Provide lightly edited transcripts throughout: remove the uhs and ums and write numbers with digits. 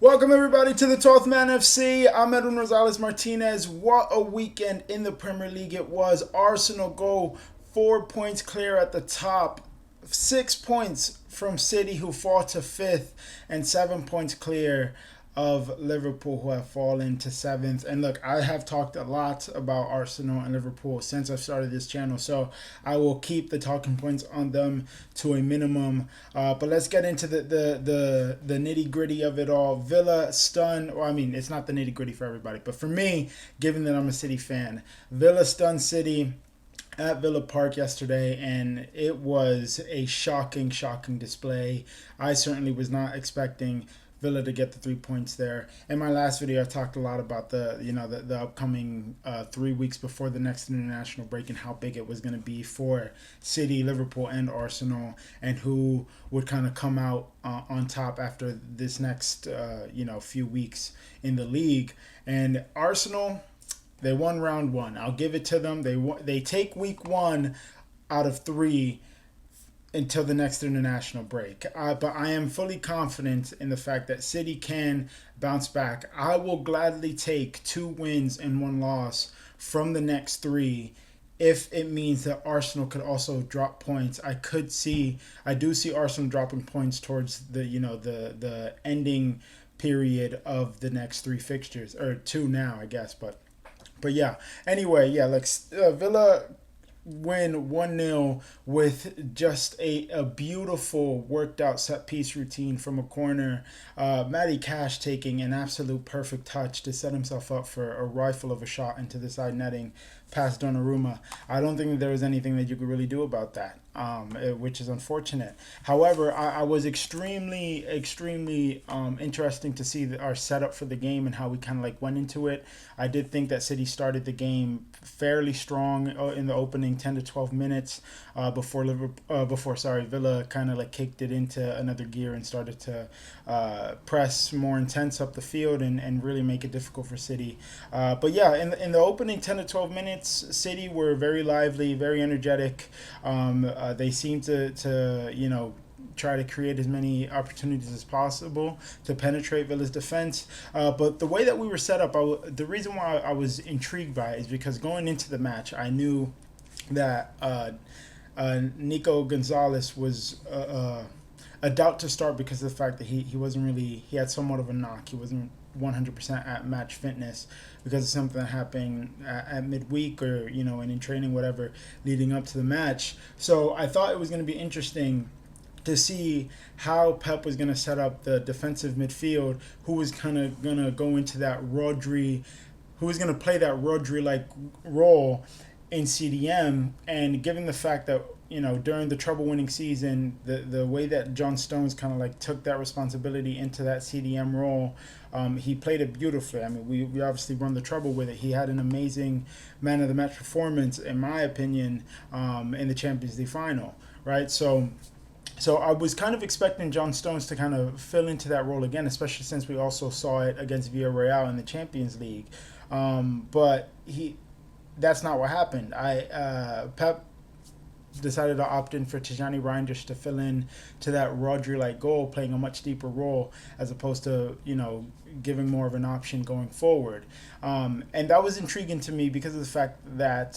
Welcome everybody to the 12th Man FC. I'm Edwin Rosales Martinez. What a weekend in the Premier League it was. Arsenal go 4 points clear at the top, 6 points from City who fall to fifth, and 7 points clear of Liverpool who have fallen to seventh. And look, I have talked a lot about Arsenal and Liverpool since I've started this channel, so I will keep the talking points on them to a minimum. But let's get into the nitty gritty of it all. Villa stunned. Well, I mean, it's not the nitty gritty for everybody, but for me, given that I'm a City fan, Villa stunned City at Villa Park yesterday, and it was a shocking display. I certainly was not expecting Villa to get the 3 points there. In my last video, I talked a lot about the upcoming 3 weeks before the next international break and how big it was going to be for City, Liverpool, and Arsenal, and who would kind of come out on top after this next few weeks in the league. And Arsenal, they won round one. I'll give it to them. They take week one out of three until the next international break. But I am fully confident in the fact that City can bounce back. I will gladly take 2 wins and 1 loss from the next three if it means that Arsenal could also drop points. I do see Arsenal dropping points towards the ending period of the next three fixtures, or two now, I guess. But yeah. Anyway, yeah, Villa win 1-0 with just a beautiful worked out set piece routine from a corner. Matty Cash taking an absolute perfect touch to set himself up for a rifle of a shot into the side netting past Donnarumma. I don't think there was anything that you could really do about that, which is unfortunate. However, I was extremely interesting to see our setup for the game and how we kind of went into it. I did think that City started the game fairly strong in the opening 10 to 12 minutes before Villa kind of kicked it into another gear and started to press more intense up the field and really make it difficult for City. But yeah, in the opening 10 to 12 minutes, City were very lively, very energetic. They seemed to try to create as many opportunities as possible to penetrate Villa's defense. But the way that we were set up, the reason why I was intrigued by it is because going into the match, I knew that Nico Gonzalez was a doubt to start because of the fact that he wasn't really, he had somewhat of a knock. He wasn't 100% at match fitness because of something that happened at midweek or and in training, whatever, leading up to the match. So I thought it was going to be interesting to see how Pep was going to set up the defensive midfield, who was kind of going to go into that Rodri, who was going to play that Rodri-like role in CDM. And given the fact that during the treble-winning season, the way that John Stones kind of took that responsibility into that CDM role, he played it beautifully. I mean, we obviously won the treble with it. He had an amazing man of the match performance, in my opinion, in the Champions League final, right? So I was kind of expecting John Stones to kind of fill into that role again, especially since we also saw it against Villarreal in the Champions League. But that's not what happened. Pep decided to opt in for Tijani Reinders to fill in to that Rodri-like goal, playing a much deeper role as opposed to, giving more of an option going forward. And that was intriguing to me because of the fact that,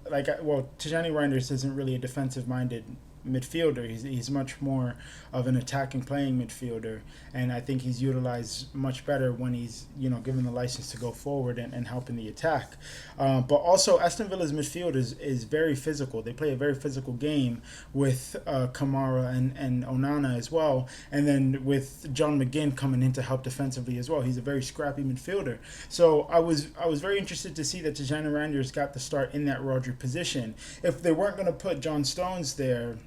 Tijani Reinders isn't really a defensive-minded midfielder. He's much more of an attacking playing midfielder, and I think he's utilized much better when he's given the license to go forward and help in the attack. But also Aston Villa's midfield is very physical. They play a very physical game with Kamara and Onana as well, and then with John McGinn coming in to help defensively as well. He's a very scrappy midfielder. So I was very interested to see that Tijani Reinders got the start in that Rodri position. If they weren't going to put John Stones there,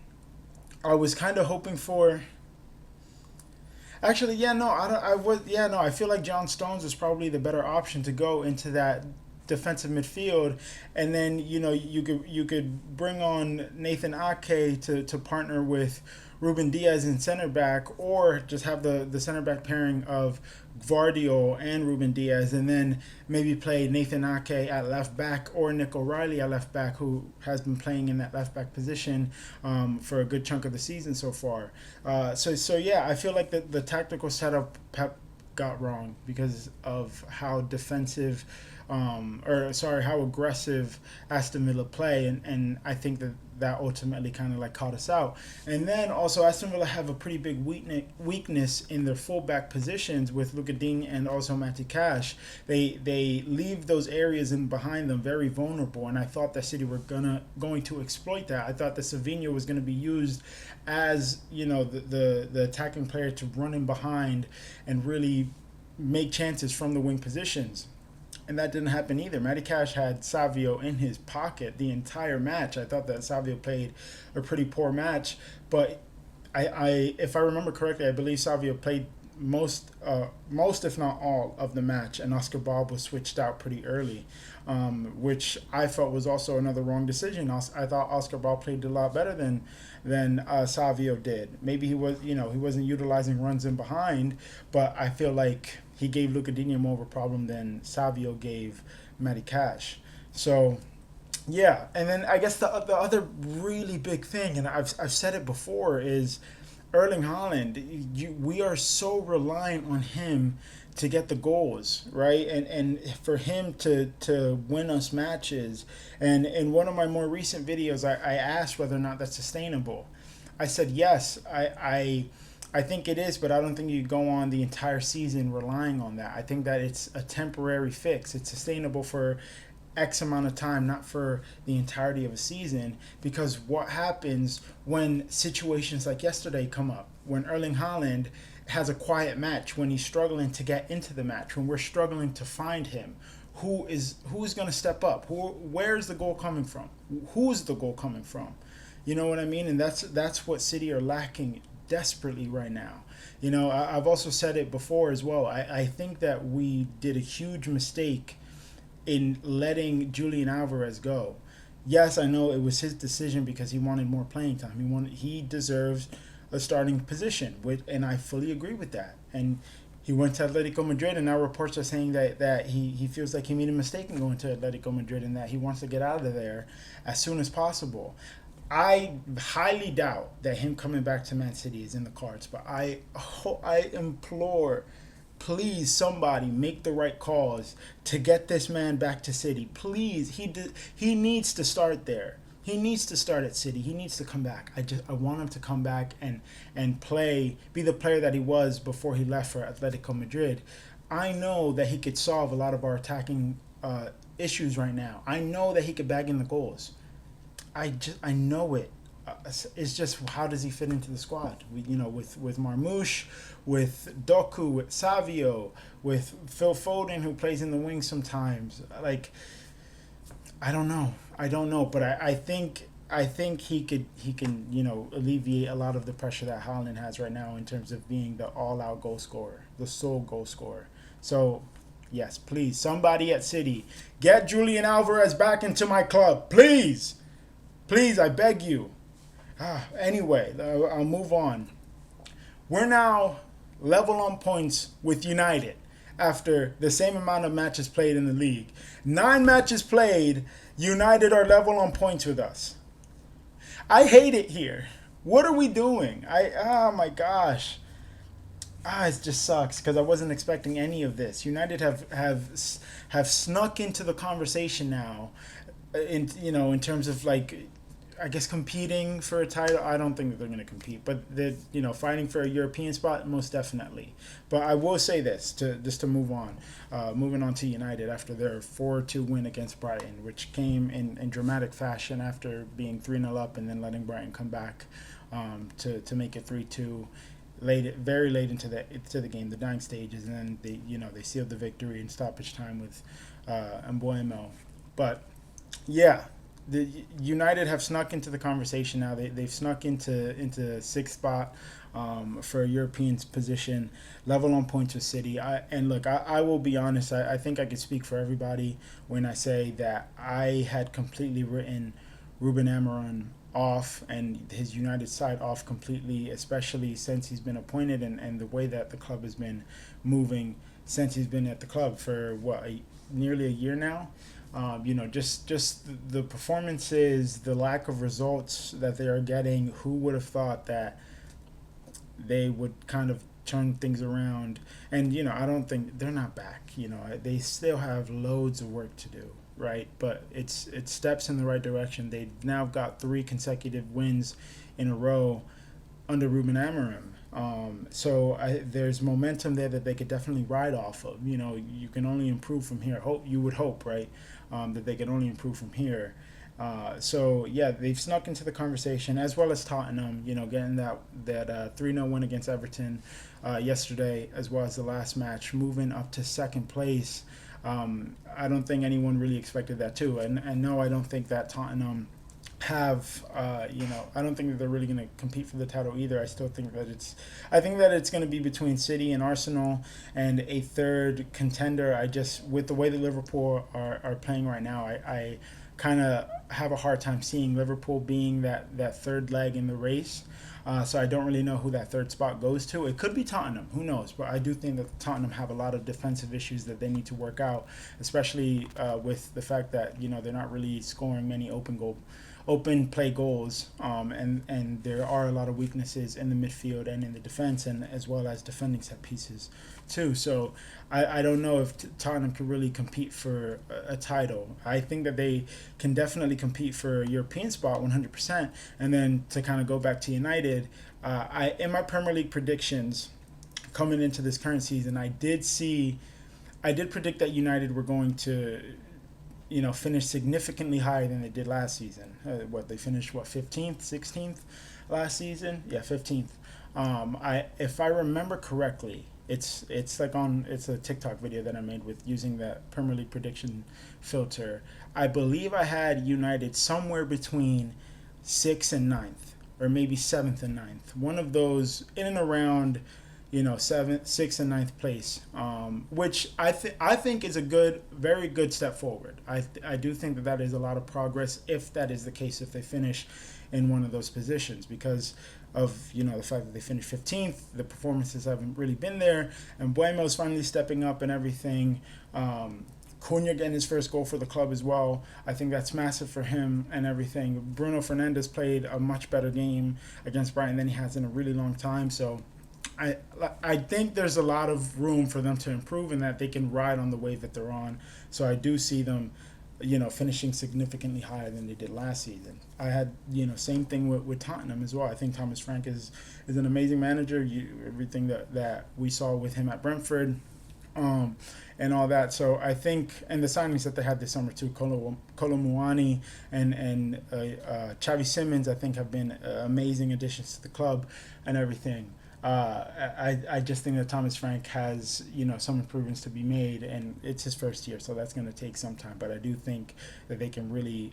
I was kind of hoping for. Actually, yeah, no, I feel like John Stones is probably the better option to go into that defensive midfield, and then you could bring on Nathan Ake to partner with Ruben Diaz in center back, or just have the center back pairing of Gvardiol and Ruben Diaz, and then maybe play Nathan Ake at left back or Nick O'Reilly at left back, who has been playing in that left back position for a good chunk of the season so far. So yeah, I feel like the tactical setup Pep got wrong because of how defensive, or sorry, how aggressive Aston Villa play, and I think that ultimately kind of like caught us out. And then also Aston Villa have a pretty big weakness in their fullback positions with Luka Digne and also Matty Cash. They leave those areas in behind them very vulnerable, and I thought that City were going to exploit that. I thought that Savinho was going to be used as, you know, the attacking player to run in behind and really make chances from the wing positions. And that didn't happen either. Matty Cash had Savio in his pocket the entire match. I thought that Savio played a pretty poor match, but if I remember correctly, I believe Savio played most if not all of the match, and Oscar Bob was switched out pretty early, which I felt was also another wrong decision. I thought Oscar Bob played a lot better than Savio did. Maybe he wasn't utilizing runs in behind, but I feel like he gave Luka Digne more of a problem than Savio gave Matty Cash. So, yeah. And then I guess the other really big thing, and I've said it before, is Erling Haaland. We are so reliant on him to get the goals, right? And for him to win us matches. And in one of my more recent videos, I asked whether or not that's sustainable. I said yes. I think it is, but I don't think you go on the entire season relying on that. I think that it's a temporary fix. It's sustainable for X amount of time, not for the entirety of a season. Because what happens when situations like yesterday come up, when Erling Haaland has a quiet match, when he's struggling to get into the match, when we're struggling to find him, who's going to step up? Where's the goal coming from? Who's the goal coming from? You know what I mean? And that's what City are lacking desperately right now. You know, I've also said it before as well. I think that we did a huge mistake in letting Julian Alvarez go. Yes, I know it was his decision because he wanted more playing time. He deserves a starting position, and I fully agree with that. And he went to Atletico Madrid, and now reports are saying that he feels like he made a mistake in going to Atletico Madrid and that he wants to get out of there as soon as possible. I highly doubt that him coming back to Man City is in the cards, but I implore, please, somebody make the right calls to get this man back to City. Please, he needs to start there. He needs to start at City. He needs to come back. I want him to come back and play, be the player that he was before he left for Atletico Madrid. I know that he could solve a lot of our attacking issues right now. I know that he could bag in the goals. I know it. It's just, how does he fit into the squad? With Marmoush, with Doku, with Savio, with Phil Foden, who plays in the wing sometimes. Like, I don't know, but I think he can alleviate a lot of the pressure that Haaland has right now in terms of being the all-out goal scorer, the sole goal scorer. So, yes, please, somebody at City, get Julian Alvarez back into my club, please. Please, I beg you. Anyway, I'll move on. We're now level on points with United after the same amount of matches played in the league. 9 matches played, United are level on points with us. I hate it here. What are we doing? Oh my gosh. It just sucks because I wasn't expecting any of this. United have snuck into the conversation now, in terms of, like, I guess competing for a title. I don't think that they're going to compete, but they're fighting for a European spot, most definitely. But I will say this to move on, moving on to United after their 4-2 win against Brighton, which came in dramatic fashion after being 3-0 up and then letting Brighton come back to make it 3-2. Very late into the game, the dying stages, and then they sealed the victory in stoppage time with Mbuemo. But yeah, the United have snuck into the conversation now. They've snuck into sixth spot for a European position, level on points with City. I will be honest. I think I could speak for everybody when I say that I had completely written Ruben Amorim off and his United side off completely, especially since he's been appointed and the way that the club has been moving since he's been at the club for nearly a year now. Just the performances, the lack of results that they are getting. Who would have thought that they would kind of turn things around. And I don't think they're not back. They still have loads of work to do, right? But it's steps in the right direction. They've now got 3 consecutive wins in a row under Ruben Amorim. There's momentum there that they could definitely ride off of. You can only improve from here. You would hope, right, that they can only improve from here. They've snuck into the conversation, as well as Tottenham. Getting that 3-0 win against Everton yesterday, as well as the last match, moving up to second place. I don't think anyone really expected that too, and no, I don't think that Tottenham have I don't think that they're really going to compete for the title either. I think that it's going to be between City and Arsenal and a third contender. With the way that Liverpool are playing right now, I kind of have a hard time seeing Liverpool being that third leg in the race. So I don't really know who that third spot goes to. It could be Tottenham. Who knows? But I do think that Tottenham have a lot of defensive issues that they need to work out, especially with the fact that they're not really scoring many open play goals, and there are a lot of weaknesses in the midfield and in the defense, and as well as defending set pieces too. So I don't know if Tottenham can really compete for a title. I think that they can definitely compete for a European spot 100%. And then to kind of go back to United, in my Premier League predictions coming into this current season, I did predict that United were going to finish significantly higher than they did last season. They finished 15th, 16th last season? Yeah, 15th. If I remember correctly, it's a TikTok video that I made with using that Premier League prediction filter. I believe I had United somewhere between 6th and 9th, or maybe 7th and 9th. One of those in and around 7th, 6th, and 9th place, which I think is a very good step forward. I do think that is a lot of progress if that is the case, if they finish in one of those positions, because of the fact that they finished 15th. The performances haven't really been there, and Buemo's finally stepping up and everything. Cunha getting his first goal for the club as well. I think that's massive for him and everything. Bruno Fernandes played a much better game against Brighton than he has in a really long time, so I think there's a lot of room for them to improve, and that they can ride on the wave that they're on. So I do see them, finishing significantly higher than they did last season. I had, same thing with Tottenham as well. I think Thomas Frank is an amazing manager. Everything that we saw with him at Brentford, and all that. So I think, and the signings that they had this summer too, Kolo Muani and Xavi Simons, I think have been amazing additions to the club and everything. I just think that Thomas Frank has, some improvements to be made, and it's his first year, so that's going to take some time. But I do think that they can really,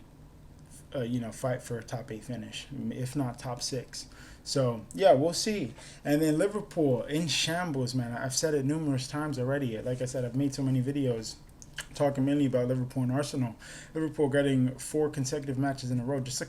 fight for a top 8 finish, if not top 6. So, yeah, we'll see. And then Liverpool in shambles, man. I've said it numerous times already. Like I said, I've made so many videos talking mainly about Liverpool and Arsenal. Liverpool getting 4 consecutive matches in a row, just a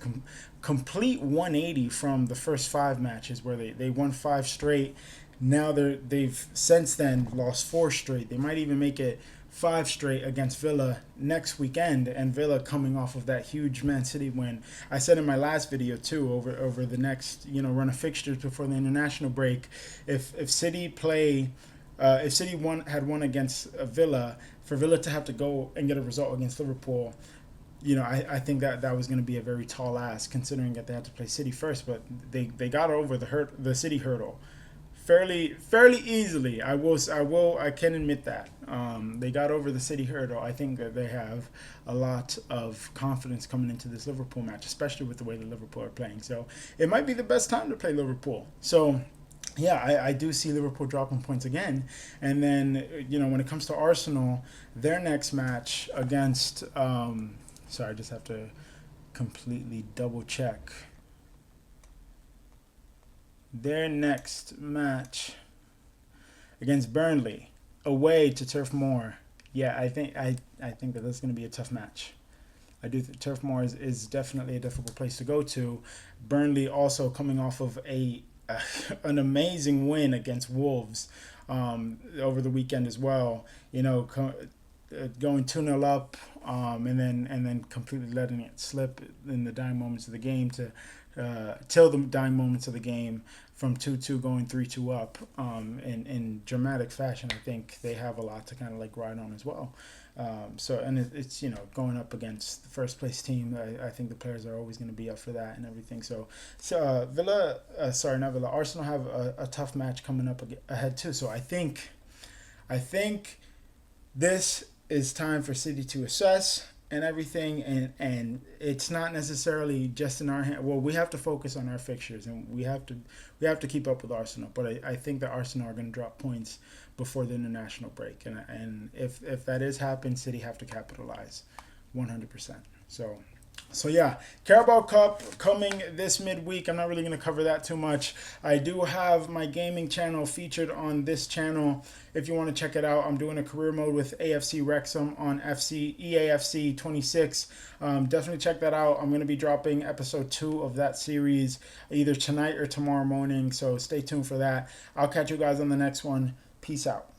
complete 180 from the first 5 matches where they won 5 straight. Now they've since then lost 4 straight. They might even make it 5 straight against Villa next weekend, and Villa coming off of that huge Man City win. I said in my last video too, over the next run of fixtures before the international break, if City had won against Villa, for Villa to have to go and get a result against Liverpool, I think that was going to be a very tall ask, considering that they had to play City first. But they got over the City hurdle fairly easily. I can admit that. They got over the City hurdle. I think that they have a lot of confidence coming into this Liverpool match, especially with the way the Liverpool are playing. So it might be the best time to play Liverpool. So yeah, I do see Liverpool dropping points again. And then, when it comes to Arsenal, their next match against... sorry, I just have to completely double check. Their next match against Burnley, away to Turf Moor. Yeah, I think that that's going to be a tough match. I do think Turf Moor is definitely a difficult place to go to. Burnley also coming off of an amazing win against Wolves over the weekend as well. Going 2-0 up, and then completely letting it slip in the dying moments of the game till the dying moments of the game from 2-2 going 3-2 up in dramatic fashion. I think they have a lot to kind of like ride on as well. It's going up against the first place team. I think the players are always going to be up for that and everything. Not Villa. Arsenal have a tough match coming up ahead too. So I think this is time for City to assess and everything, and it's not necessarily just in our hand. Well, we have to focus on our fixtures, and we have to keep up with Arsenal. But I think that Arsenal are going to drop points before the international break, and if that is happening, City have to capitalize 100%. So yeah, Carabao Cup coming this midweek. I'm not really going to cover that too much. I do have my gaming channel featured on this channel. If you want to check it out, I'm doing a career mode with AFC Wrexham on EAFC 26. Definitely check that out. I'm going to be dropping episode 2 of that series either tonight or tomorrow morning. So stay tuned for that. I'll catch you guys on the next one. Peace out.